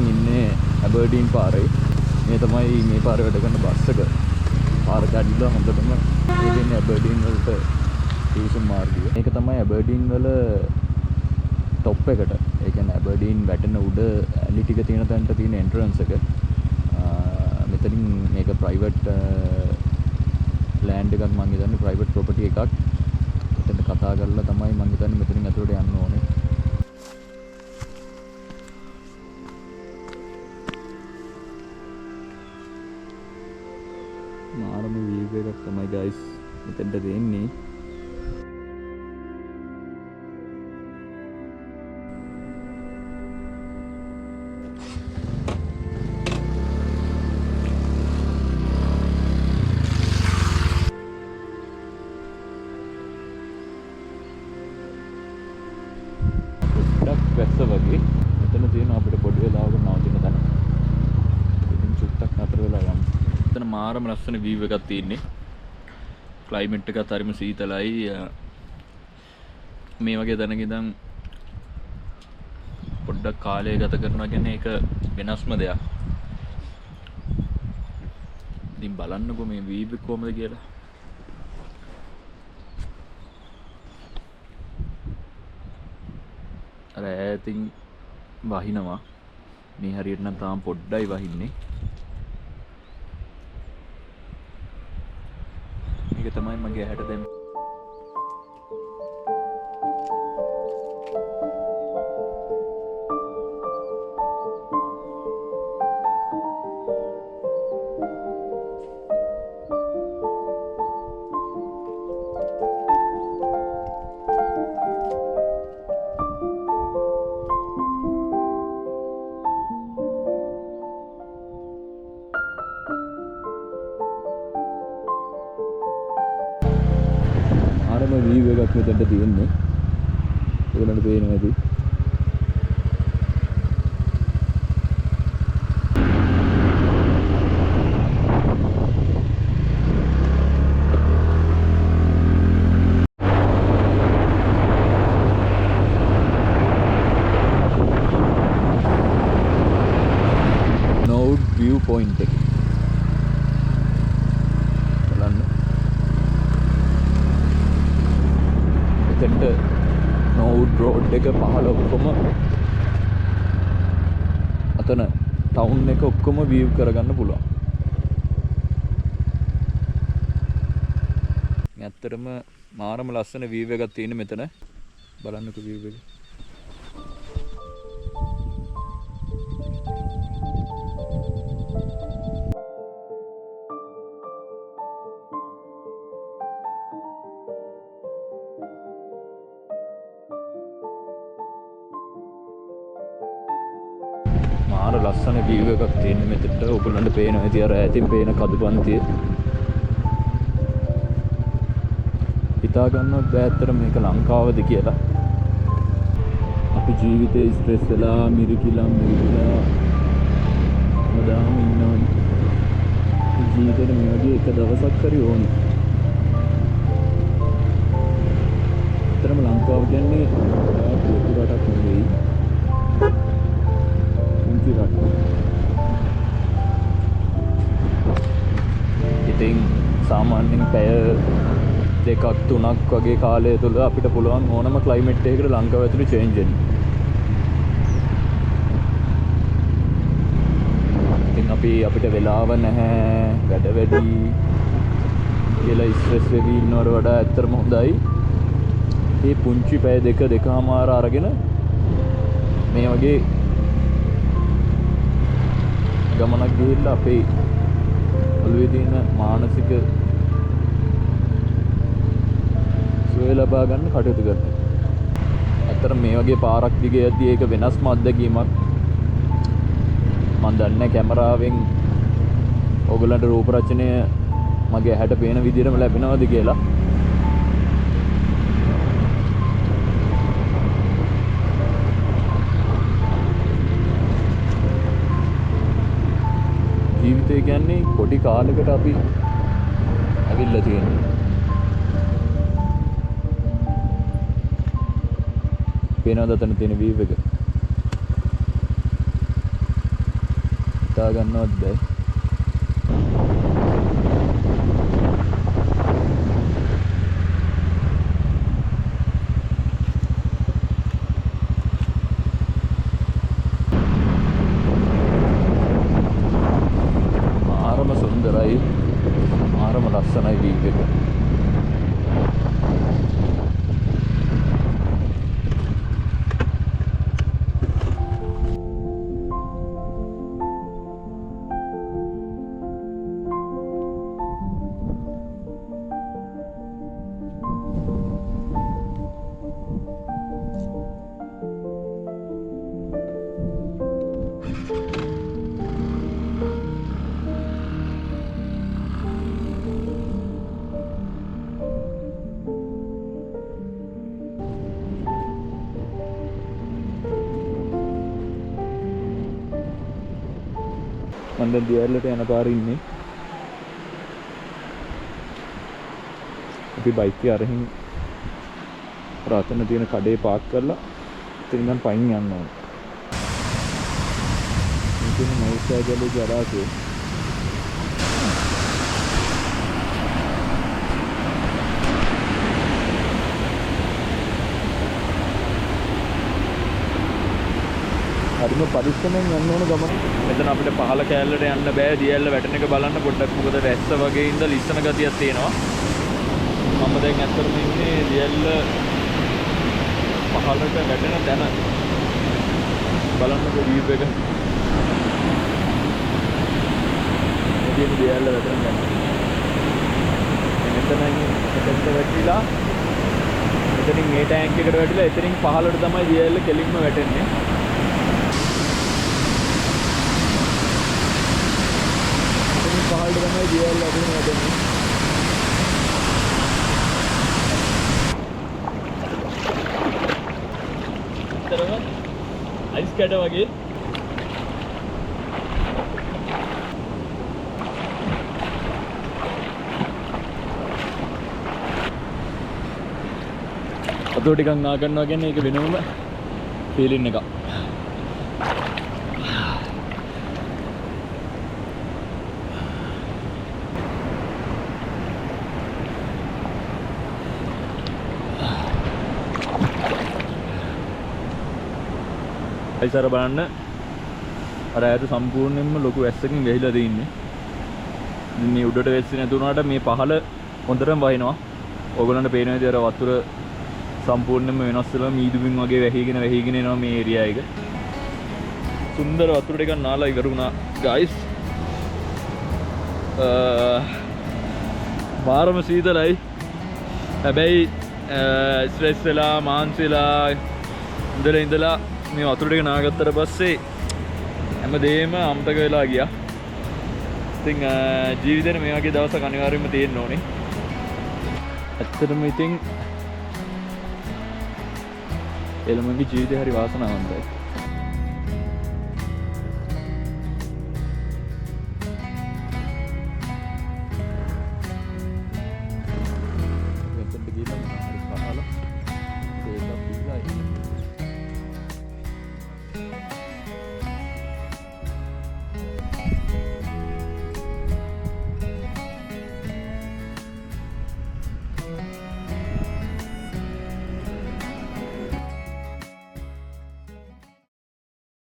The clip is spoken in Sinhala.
දැන් ඉන්නේ ඇබර්ඩීන් පාරේ. මේ තමයි මේ පාරේ වැඩ කරන බස් එක. පාර කැඩිලා හොඳටම මේ දෙන්නේ ඇබර්ඩීන් වලට පිවිසුම් මාර්ගය. මේක තමයි ඇබර්ඩීන් වල টොප් එකට. ඒ කියන්නේ ඇබර්ඩීන් වැටෙන උඩ ඇලි ටික තියෙන තැනට තියෙන එන්ට්‍රන්ස් එක. මෙතනින් මේක ප්‍රයිවට් ලෑන්ඩ් එකක් මං හිතන්නේ ප්‍රයිවට් ප්‍රොපර්ටි එකක්. මෙතන කතා කරලා තමයි මං හිතන්නේ මෙතනින් ඇතුළට යන්න ඕනේ. මාරම වීව් එකක් තමයි guys මෙතනට දෙන්නේ. වැස්ස වගේ මෙතන තියෙන අපිට පොඩි වෙලාවකට නවතින තැන. ඉතින් චුට්ටක් නතර වෙලා යන්න. මෙතන මාරම ලස්සන වීව් එකක් තියෙන්නේ. ක්ලයිමේට් එකත් හරිම සීතලයි. මේ වගේ තැනක ඉඳන් පොඩ්ඩක් කාලය ගත කරනවා කියන්නේ ඒක වෙනස්ම දෙයක්. ඉතින් බලන්නකෝ මේ වීව් එක කොහමද කියලා. අර ඈතින් වහිනවා. මේ හරියට නම් තාම පොඩ්ඩයි වහින්නේ. මේක තමයි මගේ ඇහැට දැන් වීව් එකක් මෙතනට තියෙන්නේ. ඒගොල්ලන්ට පේනවා ඇති. නෝඩ් view point එක. නෝඩ් රෝඩ් එක පහළ ඔක්කොම අතන ටවුන් එක ඔක්කොම වීව් කරගන්න පුළුවන්. ඇත්තටම මාරම ලස්සන වීව් එකක් තියෙන මෙතන. බලන්නකෝ වීව් එක. මාර ලස්සන වීව් එකක් තියෙන මෙතනට. ඔයගොල්ලන්ට පේනවා ඇති අර ඈතින් පේන කඳුපන්තිය. හිතා ගන්නවත් බෑ ඇත්තට මේක ලංකාවද කියලා. අපි ජීවිතේ ස්ට්‍රෙස් වෙලා මිරිකිලා මදාම ඉන්නවනේ. ජීවිතේට මේ වගේ එක දවසක් හරි ඕනේ. ඇත්තටම ලංකාව කියන්නේ පුදුම රටක් නෙවෙයි. ඉතින් සාමාන්‍යයෙන් පැය 2-3ක් වගේ කාලය තුළ අපිට පුළුවන් ඕනම ක්ලයිමේට් එකකට ලංකාව ඇතුළේ චේන්ජ් වෙන්න. ඉතින් අපිට වෙලාව නැහැ, වැඩ වැඩි කියලා ස්ට්‍රෙස් වෙවි ඉන්නවට වඩා ඇත්තටම හොඳයි මේ පුංචි පැය 2-2.5 අරගෙන මේ වගේ ගමනක් ගිහිල්ලා අපේ ඔළුවේ තියෙන මානසික සුවය ලබා ගන්න කටයුතු කරනවා. ඇත්තට මේ වගේ පාරක් දිගේ යද්දී ඒක වෙනස්ම අත්දැකීමක්. මම දන්නේ කැමරාවෙන් ඕගොල්ලන්ට රූප රචනය මගේ ඇහැට පේන විදිහටම ලැබෙනවද කියලා. ජීවිතය කියන්නේ කොටි කාලයකට අපි ඇවිල්ලා තියෙනවා. පේනවද අතන තියෙන වීව් එක? හිතා ගන්නවත් බැහැ. මාරම සුන්දරයි. මාරම ලස්සනයි වීව් එක. මම දැන් දියවැලට යන පාරේ ඉන්නේ. අපි බයික් එක අරහින් රාතන තියෙන කඩේ පාක් කරලා ඉතින් දැන් පයින් යන්න ඕනේ. ඉතින් මෞසාගල ජරාකේ හරිම පරිස්සමෙන් යන්න ඕන ගමන. මෙතන අපිට පහළ කෑල්ලට යන්න බෑ. දියැල්ල වැටෙන එක බලන්න පොඩ්ඩක්. මොකද වැස්ස වගේ ඉඳලා ලිස්සන ගතියක් තියෙනවා. මම දැන් ඇත්තටම ඉන්නේ දියැල්ල පහළට වැටෙන තැන. බලන්නකෝ වීව් එක. මෙතන දියැල්ල වැටෙන තැන. මෙතනට වැටිලා එතනින් මේ ටැංක් එකට වැටිලා එතනින් පහළට තමයි දියැල්ල කෙලින්ම වැටෙන්නේ. පහළට තමයි දියවැල් අදින වැටෙන්නේ. තරම අයිස් කැඩ වගේ. අතෝ ටිකක් නා ගන්නවා කියන්නේ ඒක වෙනම ෆීලින් එකක්. අයිසර බලන්න අර ඇයට සම්පූර්ණයෙන්ම ලොකු වැස්සකින් වැහිලා තින්නේ. ඉතින් මේ උඩට වැස්සේ නැතුණාට මේ පහළ හොඳටම වහිනවා. ඕගොල්ලන්ට පේන විදිහට අර වතුර සම්පූර්ණයෙන්ම වෙනස් වෙලා මීදුමින් වගේ වැහිගෙන එනවා මේ ඒරියා එක. සුන්දර වතුර ටිකක් නාලා ඉවර වුණා ගයිස්. මාරම සීතලයි. හැබැයි ස්ට්‍රෙස් වෙලා මාන්සිලා ඉඳලා මේ වතුර ටික නාගත්තට පස්සේ හැමදේම අමතක වෙලා ගියා. ඉතින් ජීවිතේට මේ වගේ දවසක් අනිවාර්යයෙන්ම තියෙන්න ඕනේ. ඇත්තටම ඉතින් එළමගේ ජීවිතේ හරි වාසනාවන්තයි.